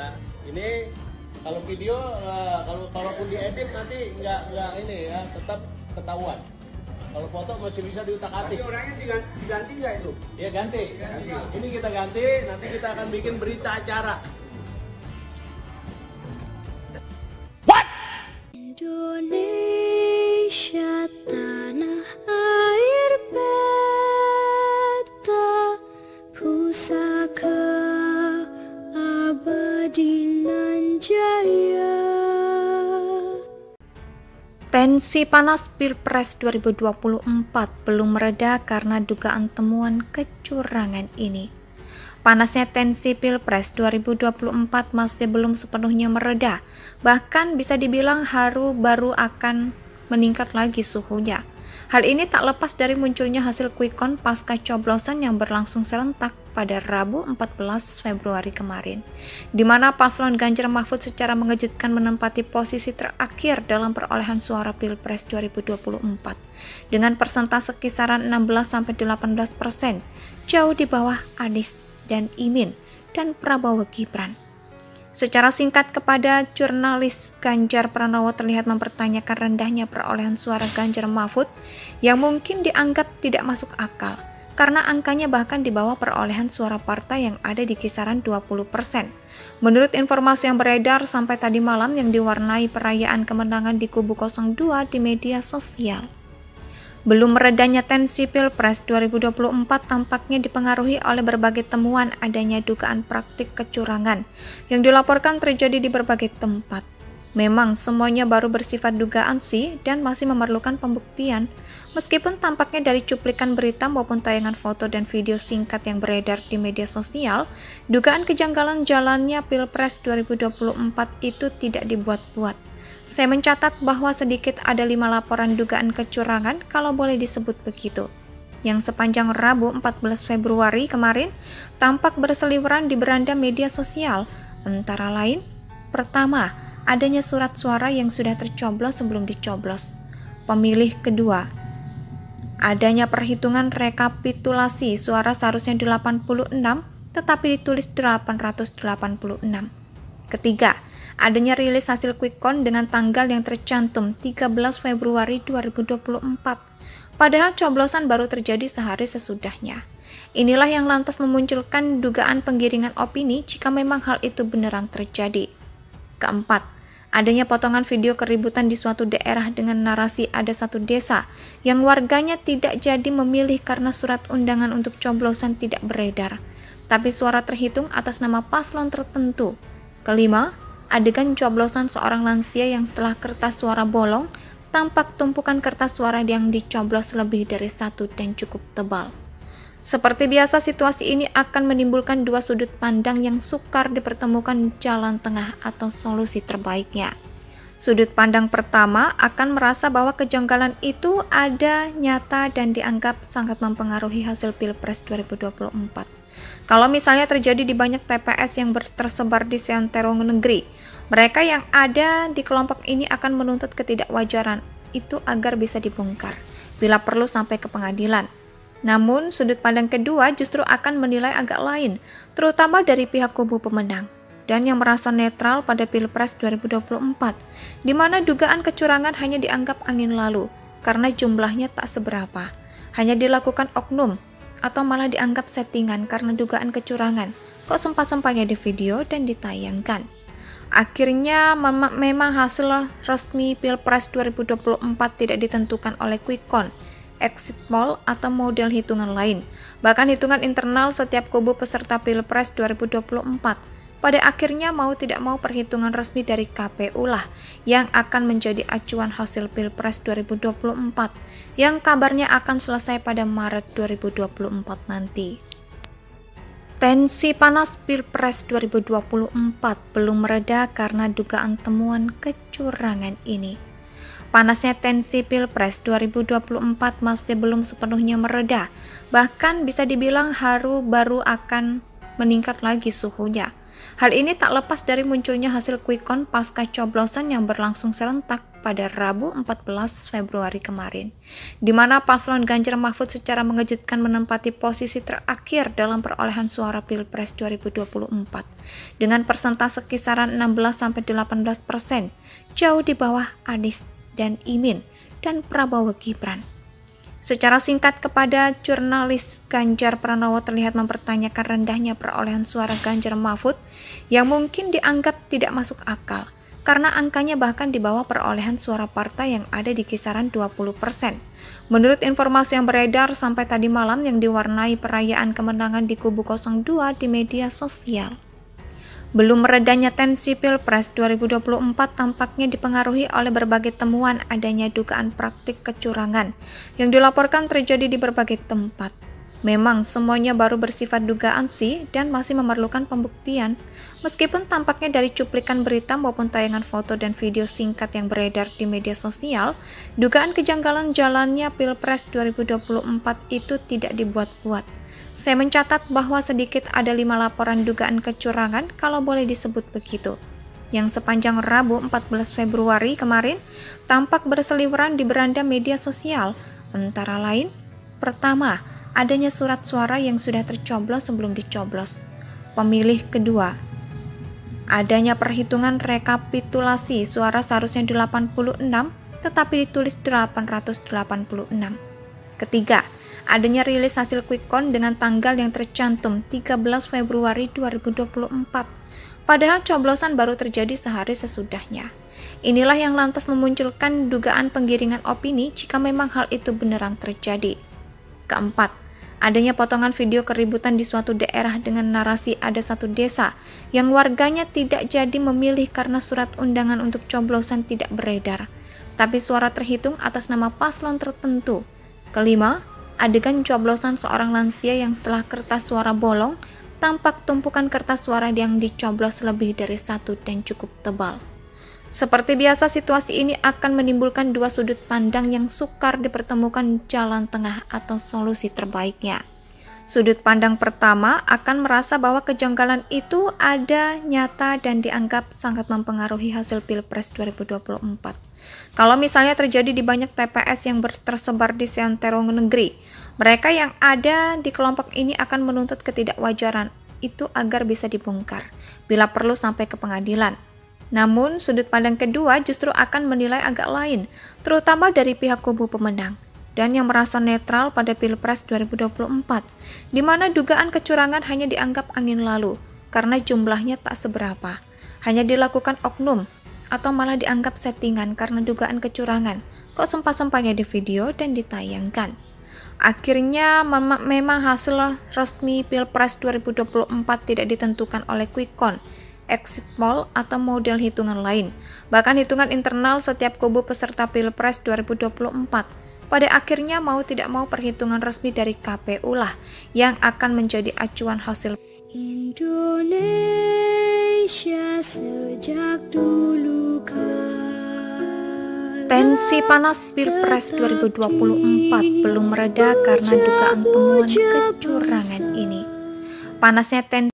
ya. Ini kalau video kalaupun diedit nanti nggak ini ya, tetap ketahuan. Kalau foto masih bisa diutak-atik. Tapi orangnya diganti nggak itu? Ya ganti. Ini kita ganti, nanti kita akan bikin berita acara. Indonesia tanah air beta pusaka abadi nan jaya. Tensi panas Pilpres 2024 belum mereda karena dugaan temuan kecurangan ini. Panasnya tensi Pilpres 2024 masih belum sepenuhnya mereda, bahkan bisa dibilang baru akan meningkat lagi suhunya. Hal ini tak lepas dari munculnya hasil quick count pasca coblosan yang berlangsung serentak pada Rabu 14 Februari kemarin, di mana paslon Ganjar Mahfud secara mengejutkan menempati posisi terakhir dalam perolehan suara Pilpres 2024 dengan persentase kisaran 16-18%, jauh di bawah Anies dan Imin dan Prabowo Gibran. Secara singkat kepada jurnalis, Ganjar Pranowo terlihat mempertanyakan rendahnya perolehan suara Ganjar Mahfud yang mungkin dianggap tidak masuk akal karena angkanya bahkan di bawah perolehan suara partai yang ada di kisaran 20%. Menurut informasi yang beredar sampai tadi malam yang diwarnai perayaan kemenangan di kubu 02 di media sosial. Belum meredanya tensi Pilpres 2024 tampaknya dipengaruhi oleh berbagai temuan adanya dugaan praktik kecurangan yang dilaporkan terjadi di berbagai tempat. Memang semuanya baru bersifat dugaan sih dan masih memerlukan pembuktian, meskipun tampaknya dari cuplikan berita maupun tayangan foto dan video singkat yang beredar di media sosial, dugaan kejanggalan jalannya Pilpres 2024 itu tidak dibuat-buat. Saya mencatat bahwa sedikit ada 5 laporan dugaan kecurangan kalau boleh disebut begitu, yang sepanjang Rabu 14 Februari kemarin tampak berseliweran di beranda media sosial, antara lain, pertama, adanya surat suara yang sudah tercoblos sebelum dicoblos. Pemilih kedua, adanya perhitungan rekapitulasi suara seharusnya 86 tetapi ditulis 886. Ketiga, adanya rilis hasil quick count dengan tanggal yang tercantum 13 Februari 2024, padahal coblosan baru terjadi sehari sesudahnya. Inilah yang lantas memunculkan dugaan penggiringan opini jika memang hal itu beneran terjadi. Keempat, adanya potongan video keributan di suatu daerah dengan narasi ada satu desa yang warganya tidak jadi memilih karena surat undangan untuk coblosan tidak beredar, tapi suara terhitung atas nama paslon tertentu. Kelima, adegan coblosan seorang lansia yang setelah kertas suara bolong, tampak tumpukan kertas suara yang dicoblos lebih dari satu dan cukup tebal. Seperti biasa, situasi ini akan menimbulkan dua sudut pandang yang sukar dipertemukan jalan tengah atau solusi terbaiknya. Sudut pandang pertama akan merasa bahwa kejanggalan itu ada nyata dan dianggap sangat mempengaruhi hasil Pilpres 2024. Kalau misalnya terjadi di banyak TPS yang tersebar di seantero negeri, mereka yang ada di kelompok ini akan menuntut ketidakwajaran itu agar bisa dibongkar, bila perlu sampai ke pengadilan. Namun, sudut pandang kedua justru akan menilai agak lain, terutama dari pihak kubu pemenang, dan yang merasa netral pada Pilpres 2024, di mana dugaan kecurangan hanya dianggap angin lalu, karena jumlahnya tak seberapa, hanya dilakukan oknum, atau malah dianggap settingan karena dugaan kecurangan, kok sempat-sempatnya di video dan ditayangkan. Akhirnya memang hasil resmi Pilpres 2024 tidak ditentukan oleh quick count, exit poll atau model hitungan lain, bahkan hitungan internal setiap kubu peserta Pilpres 2024. Pada akhirnya mau tidak mau perhitungan resmi dari KPU lah yang akan menjadi acuan hasil Pilpres 2024 yang kabarnya akan selesai pada Maret 2024 nanti. Tensi panas Pilpres 2024 belum mereda karena dugaan temuan kecurangan ini. Panasnya tensi Pilpres 2024 masih belum sepenuhnya mereda, bahkan bisa dibilang baru akan meningkat lagi suhunya. Hal ini tak lepas dari munculnya hasil quick count pasca coblosan yang berlangsung serentak pada Rabu 14 Februari kemarin, di mana paslon Ganjar Mahfud secara mengejutkan menempati posisi terakhir dalam perolehan suara Pilpres 2024 dengan persentase kisaran 16-18%, jauh di bawah Anies dan Imin dan Prabowo Gibran. Secara singkat kepada jurnalis, Ganjar Pranowo terlihat mempertanyakan rendahnya perolehan suara Ganjar Mahfud yang mungkin dianggap tidak masuk akal karena angkanya bahkan di bawah perolehan suara partai yang ada di kisaran 20%. Menurut informasi yang beredar sampai tadi malam yang diwarnai perayaan kemenangan di kubu 02 di media sosial. Belum meredanya tensi Pilpres 2024 tampaknya dipengaruhi oleh berbagai temuan adanya dugaan praktik kecurangan yang dilaporkan terjadi di berbagai tempat. Memang semuanya baru bersifat dugaan sih dan masih memerlukan pembuktian. Meskipun tampaknya dari cuplikan berita maupun tayangan foto dan video singkat yang beredar di media sosial, dugaan kejanggalan jalannya Pilpres 2024 itu tidak dibuat-buat. Saya mencatat bahwa sedikit ada 5 laporan dugaan kecurangan kalau boleh disebut begitu, yang sepanjang Rabu 14 Februari kemarin tampak berseliweran di beranda media sosial, antara lain, pertama, adanya surat suara yang sudah tercoblos sebelum dicoblos. Pemilih kedua, adanya perhitungan rekapitulasi suara seharusnya 86, tetapi ditulis 886. Ketiga, adanya rilis hasil quick count dengan tanggal yang tercantum 13 Februari 2024, padahal coblosan baru terjadi sehari sesudahnya. Inilah yang lantas memunculkan dugaan penggiringan opini jika memang hal itu beneran terjadi. Keempat, adanya potongan video keributan di suatu daerah dengan narasi ada satu desa yang warganya tidak jadi memilih karena surat undangan untuk coblosan tidak beredar, tapi suara terhitung atas nama paslon tertentu. Kelima, adegan coblosan seorang lansia yang setelah kertas suara bolong, tampak tumpukan kertas suara yang dicoblos lebih dari satu dan cukup tebal. Seperti biasa, situasi ini akan menimbulkan dua sudut pandang yang sukar dipertemukan jalan tengah atau solusi terbaiknya. Sudut pandang pertama akan merasa bahwa kejanggalan itu ada nyata dan dianggap sangat mempengaruhi hasil Pilpres 2024. Kalau misalnya terjadi di banyak TPS yang tersebar di seantero negeri, mereka yang ada di kelompok ini akan menuntut ketidakwajaran itu agar bisa dibongkar, bila perlu sampai ke pengadilan. Namun, sudut pandang kedua justru akan menilai agak lain, terutama dari pihak kubu pemenang, dan yang merasa netral pada Pilpres 2024, di mana dugaan kecurangan hanya dianggap angin lalu, karena jumlahnya tak seberapa, hanya dilakukan oknum, atau malah dianggap settingan karena dugaan kecurangan, kok sempat-sempatnya di video dan ditayangkan. Akhirnya memang hasil resmi Pilpres 2024 tidak ditentukan oleh quick count, exit poll, atau model hitungan lain. Bahkan hitungan internal setiap kubu peserta Pilpres 2024 pada akhirnya mau tidak mau perhitungan resmi dari KPU lah yang akan menjadi acuan hasil. Indonesia sejak dulu tensi panas Pilpres 2024 belum mereda karena dugaan temuan kecurangan ini. Panasnya tensi